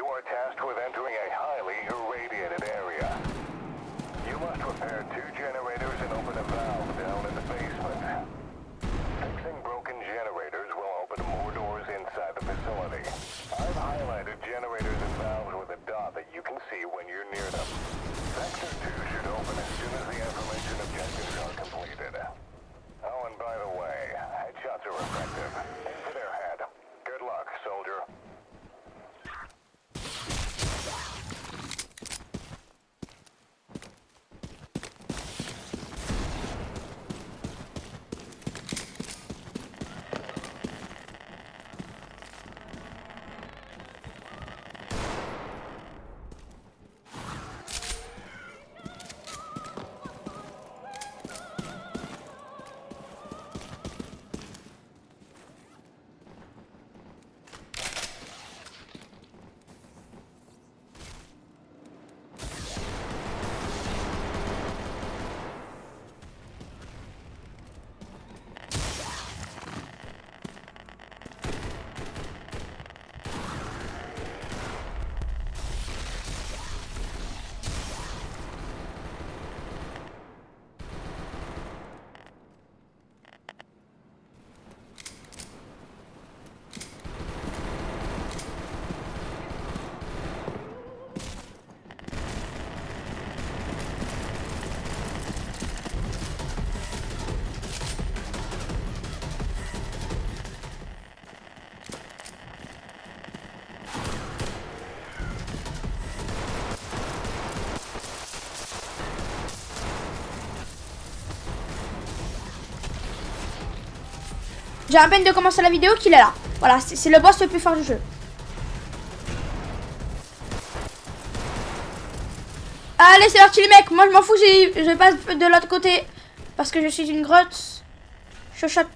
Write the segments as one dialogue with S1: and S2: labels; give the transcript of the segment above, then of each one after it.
S1: are tasked with entering a highly irradiated area. You must repair 2 generators and open a valve down in the basement. Fixing broken generators will open more doors inside the facility. I've highlighted generators and valves with a dot that you can see when you're near them. Sector 2 should open as soon as the information objectives are completed. Oh, and by the way, headshots are effective. Aim for their head. Good luck, soldier.
S2: J'ai à peine de commencer la vidéo qu'il est là. Voilà, c'est le boss le plus fort du jeu. Allez, c'est parti les mecs. Moi je m'en fous, je passe de l'autre côté. Parce que je suis une grotte. Chochotte.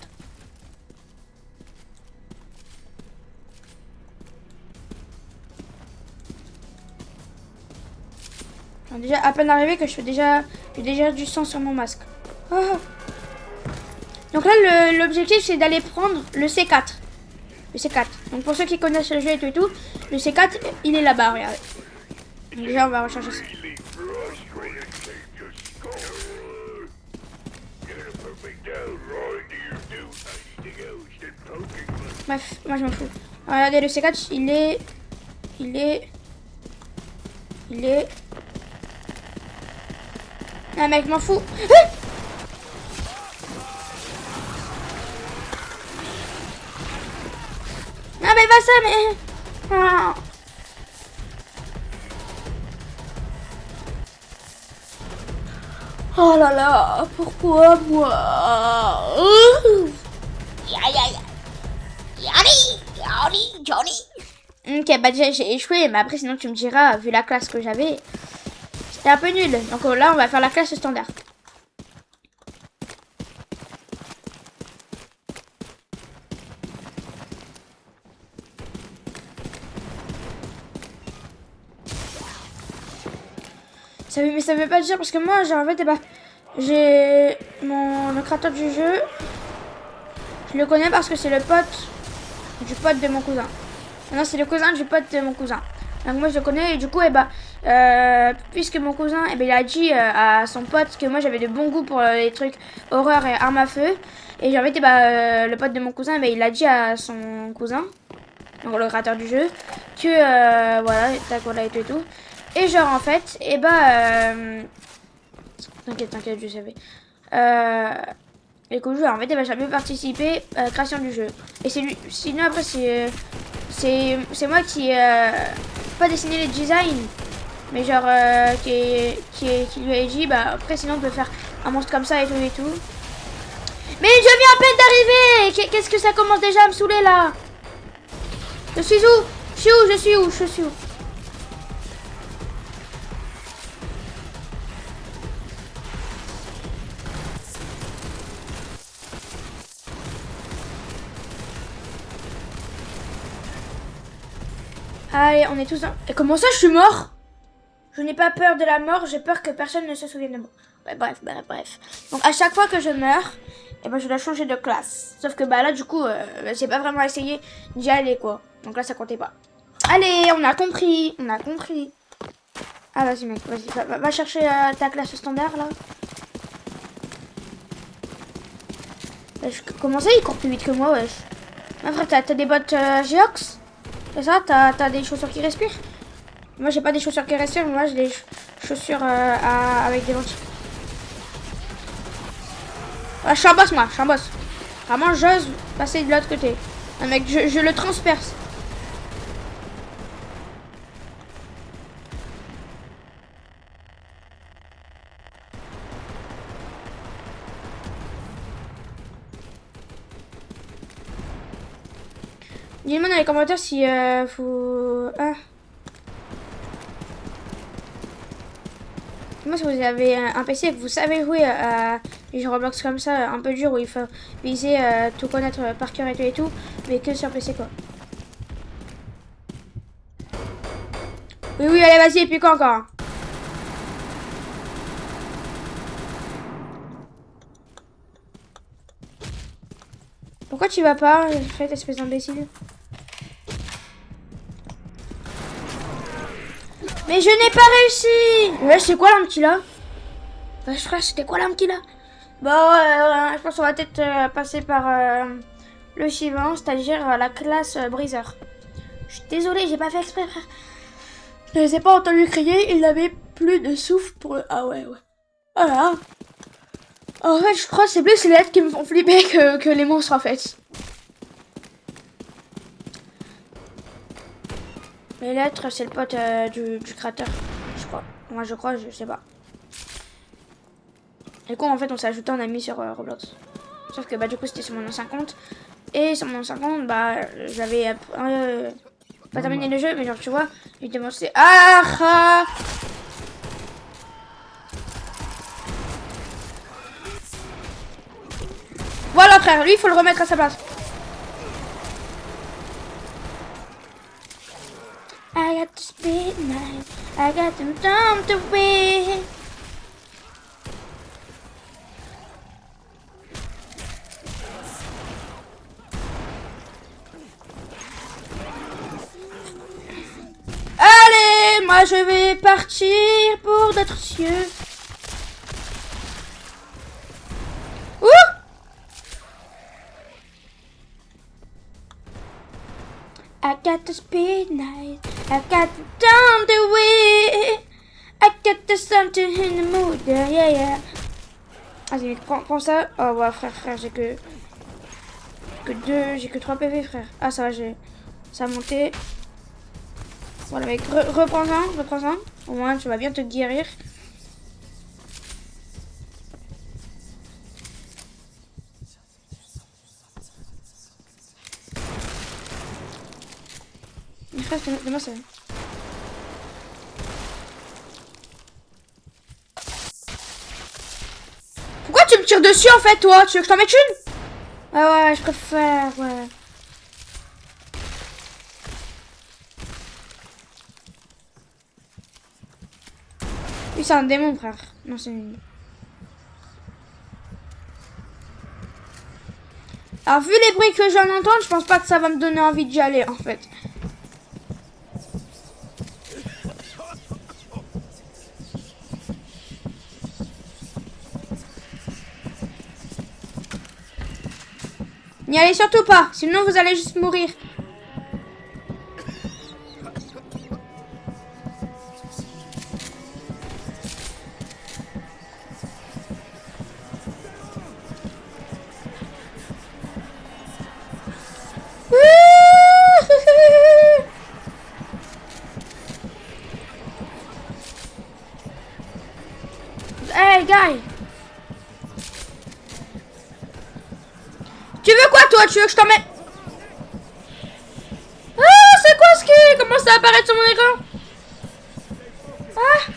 S2: J'ai déjà à peine arrivé que j'ai déjà du sang sur mon masque. Oh. Donc là, l'objectif, c'est d'aller prendre le C4. Le C4. Donc pour ceux qui connaissent le jeu et tout, le C4, il est là-bas, regardez. Donc déjà, on va rechercher ça. Bref, moi je m'en fous. Regardez, le C4, il est... Ah mec, je m'en fous. Ah mais pas ça, mais... Ah. Oh là là, pourquoi moi? Ok, bah déjà j'ai échoué, mais après sinon tu me diras, vu la classe que j'avais, c'était un peu nul. Donc là on va faire la classe standard. Mais ça veut pas dire parce que moi j'ai en fait j'ai le créateur du jeu, je le connais parce que c'est le pote du pote de mon cousin. Non, c'est le cousin du pote de mon cousin. Donc moi je le connais et du coup puisque mon cousin il a dit à son pote que moi j'avais de bons goûts pour les trucs horreur et armes à feu, et j'ai envie le pote de mon cousin il a dit à son cousin, donc le créateur du jeu, que voilà, voilà et tout. Et genre en fait, t'inquiète, je savais. Et qu'au jeu, en fait, j'ai pu participer à la création du jeu. Et c'est lui, sinon après c'est moi qui pas dessiné les designs, mais genre qui lui a dit après sinon on peut faire un monstre comme ça et tout. Mais je viens à peine d'arriver. Qu'est-ce que ça commence déjà à me saouler là? Je suis où? Je suis où? Allez, on est tous dans... Et comment ça, je suis mort? Je n'ai pas peur de la mort, j'ai peur que personne ne se souvienne de moi. Ouais, bref. Donc, à chaque fois que je meurs, je dois changer de classe. Sauf que là, du coup, j'ai pas vraiment essayé d'y aller, quoi. Donc là, ça comptait pas. Allez, on a compris. On a compris. Ah, vas-y, mec. Vas-y. Va chercher ta classe standard, là. Comment ça, il court plus vite que moi, wesh. Ah, frère, t'as des bottes Geox? C'est ça? T'as des chaussures qui respirent? Moi, j'ai pas des chaussures qui respirent, mais moi, j'ai des chaussures avec des lentilles. Ah, je suis un boss, moi. Je suis un boss. Vraiment, j'ose passer de l'autre côté. Ah, mec, je le transperce. Dis-moi dans les commentaires si vous... Ah. Moi, si vous avez un PC et que vous savez jouer à des jeux Roblox comme ça, un peu dur, où il faut viser, tout connaître par cœur et tout, mais que sur PC, quoi. Oui, oui, allez, vas-y, et puis quoi encore? Pourquoi tu vas pas, fait, espèce d'imbécile? Mais je n'ai pas réussi! Ouais, c'est quoi l'arme qu'il a? Ouais, frère, c'était quoi l'arme qu'il a? Bon, je pense qu'on va peut-être passer par le suivant, c'est-à-dire la classe briseur. Je suis désolée, j'ai pas fait exprès, frère. Je les ai pas entendu crier, il n'avait plus de souffle pour le... Ah ouais, ouais. Voilà. En fait, je crois que c'est plus les lettres qui me font flipper que les monstres, en fait. Les lettres, c'est le pote du créateur, je crois. Moi, je crois, je sais pas. Et quoi, en fait, on s'est ajouté en ami sur Roblox. Sauf que, bah, du coup, c'était sur mon ancien compte. Et sur mon ancien compte, bah, j'avais pas terminé le jeu, mais genre, tu vois, j'ai démontré... Ah, voilà, frère, lui, il faut le remettre à sa place. I got to speed night, I got them time to wait. Allez, moi je vais partir pour d'autres cieux. Ouh! I got the speed night, I got the time to wait. I got the something in the mood, yeah, yeah. Vas-y, mec, prends ça. Oh, ouais, frère, j'ai que 2, j'ai que 3 PV, frère. Ah, ça va, ça a monté. Voilà, mec, reprends-en. Au moins, tu vas bien te guérir. Mais frère, donne-moi ça. Pourquoi tu me tires dessus, en fait, toi? Tu veux que je t'en mette une? Ouais, je préfère, ouais. Lui, c'est un démon, frère. Non, c'est une... Alors, vu les bruits que j'en entends, je pense pas que ça va me donner envie d'y aller, en fait. N'y allez surtout pas, sinon vous allez juste mourir. Hey, guy. Tu veux quoi, toi? Tu veux que je t'en mette? Ah, c'est quoi ce qui commence à apparaître sur mon écran? Ah.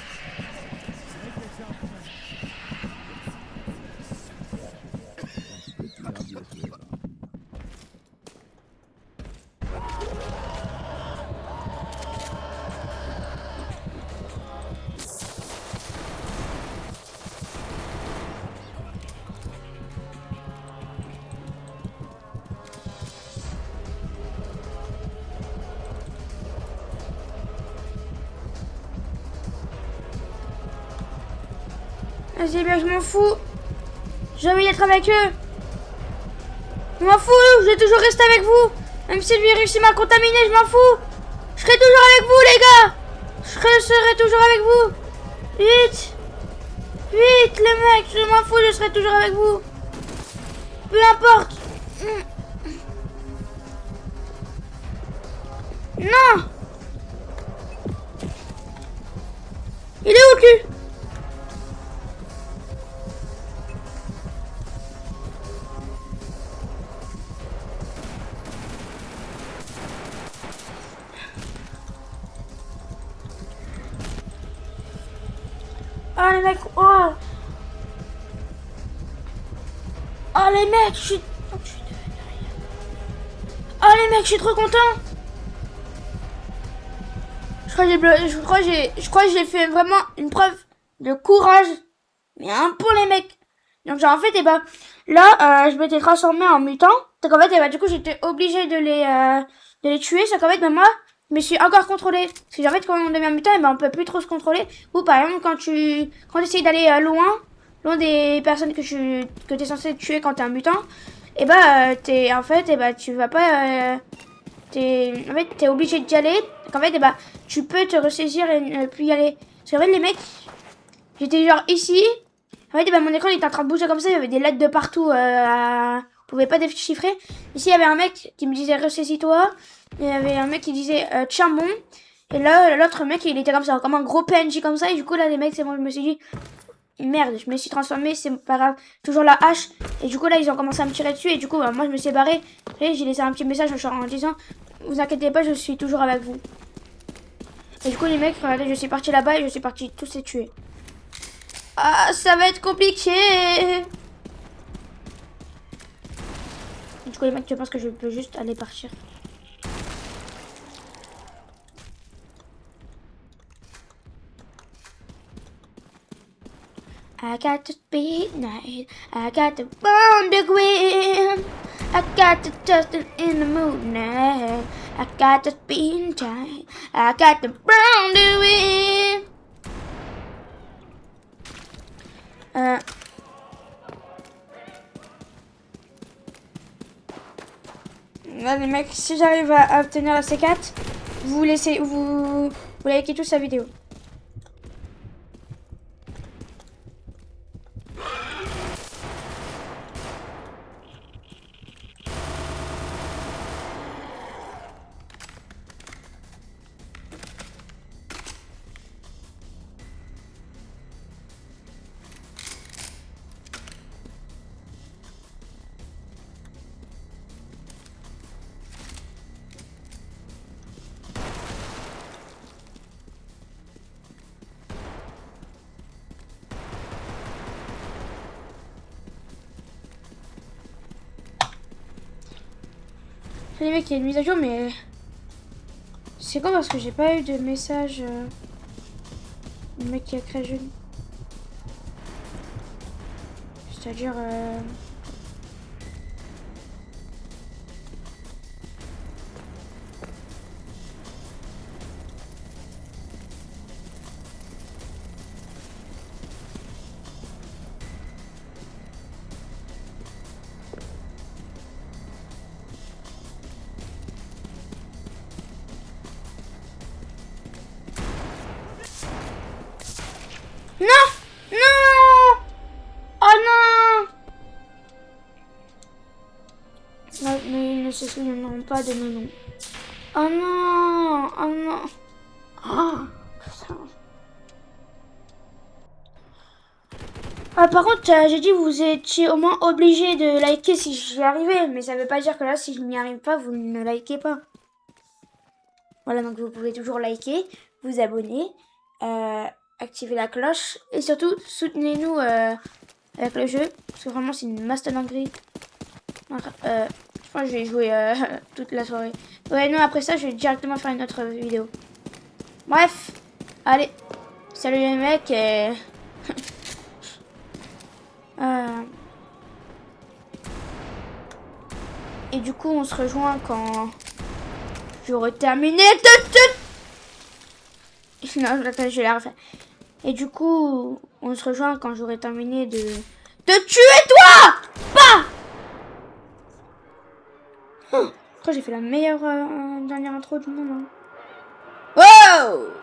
S2: Vas-y, bien, je m'en fous. J'ai envie d'être avec eux. Je m'en fous, je vais toujours rester avec vous. Même si le virus m'a contaminé, je m'en fous. Je serai toujours avec vous, les gars. Je serai toujours avec vous. Vite. Vite, les mecs, je m'en fous, je serai toujours avec vous. Peu importe. Non. Il est où, lui? Oh les mecs, oh. Oh les mecs, je suis... Oh les mecs, je suis trop content. Je crois que j'ai fait vraiment une preuve de courage. Mais un pour les mecs. Donc genre en fait, et ben là, je m'étais transformé en mutant. Donc en fait, et ben du coup, j'étais obligée de les tuer. C'est qu'en fait, ben moi, je me suis encore contrôlée. Parce que en fait, quand on devient mutant, et ben on peut plus trop se contrôler. Ou par exemple, quand tu essayes d'aller loin des personnes que t'es censé tuer quand t'es un mutant, et ben t'es en fait, et ben tu vas pas t'es obligé d'y aller. Donc en fait, et ben tu peux te ressaisir et ne plus y aller. Parce qu'en fait, les mecs, j'étais genre ici. En fait, mon écran il était en train de bouger comme ça. Il y avait des lettres de partout. On pouvait pas déchiffrer. Ici, il y avait un mec qui me disait ressaisis-toi. Il y avait un mec qui disait tiens bon. Et là, l'autre mec, il était comme ça, comme un gros PNJ comme ça. Et du coup, là, les mecs, c'est bon, je me suis dit merde, je me suis transformé, c'est pas grave. Toujours la hache. Et du coup, là, ils ont commencé à me tirer dessus. Et du coup, bah, moi, je me suis barré. Et j'ai laissé un petit message en disant vous inquiétez pas, je suis toujours avec vous. Et du coup, les mecs, regardez, je suis parti là-bas et je suis parti tous les tuer. Ah, ça va être compliqué. Du coup, les mecs, tu penses que je peux juste aller partir? I got to be night. I got to burn the green. I got to just in the mood now. I got to be in time. I got to burn the wind. Là, les mecs, si j'arrive à obtenir la C4, vous laissez, vous likez tous la vidéo. Les mecs, il y a une mise à jour, mais c'est quoi parce que j'ai pas eu de message. Le mec qui a créé le jeu. C'est-à-dire. Non! Non! Oh non! Non, mais ils ne se souviendront pas de nos noms. Oh non! Oh non! Oh, putain. Ah, par contre, j'ai dit que vous étiez au moins obligé de liker si j'y arrivais. Mais ça veut pas dire que là, si je n'y arrive pas, vous ne likez pas. Voilà, donc vous pouvez toujours liker, vous abonner, activer la cloche. Et surtout, soutenez-nous avec le jeu. Parce que vraiment, c'est une master dinguerie. Je pense que je vais jouer toute la soirée. Ouais, non, après ça, je vais directement faire une autre vidéo. Bref, allez. Salut les mecs et... Et du coup, on se rejoint quand j'aurai terminé. Non, attends, je vais la refaire. Et du coup, on se rejoint quand j'aurai terminé de tuer toi. Pas. Oh, après j'ai fait la meilleure dernière intro du monde. Hein. Wow.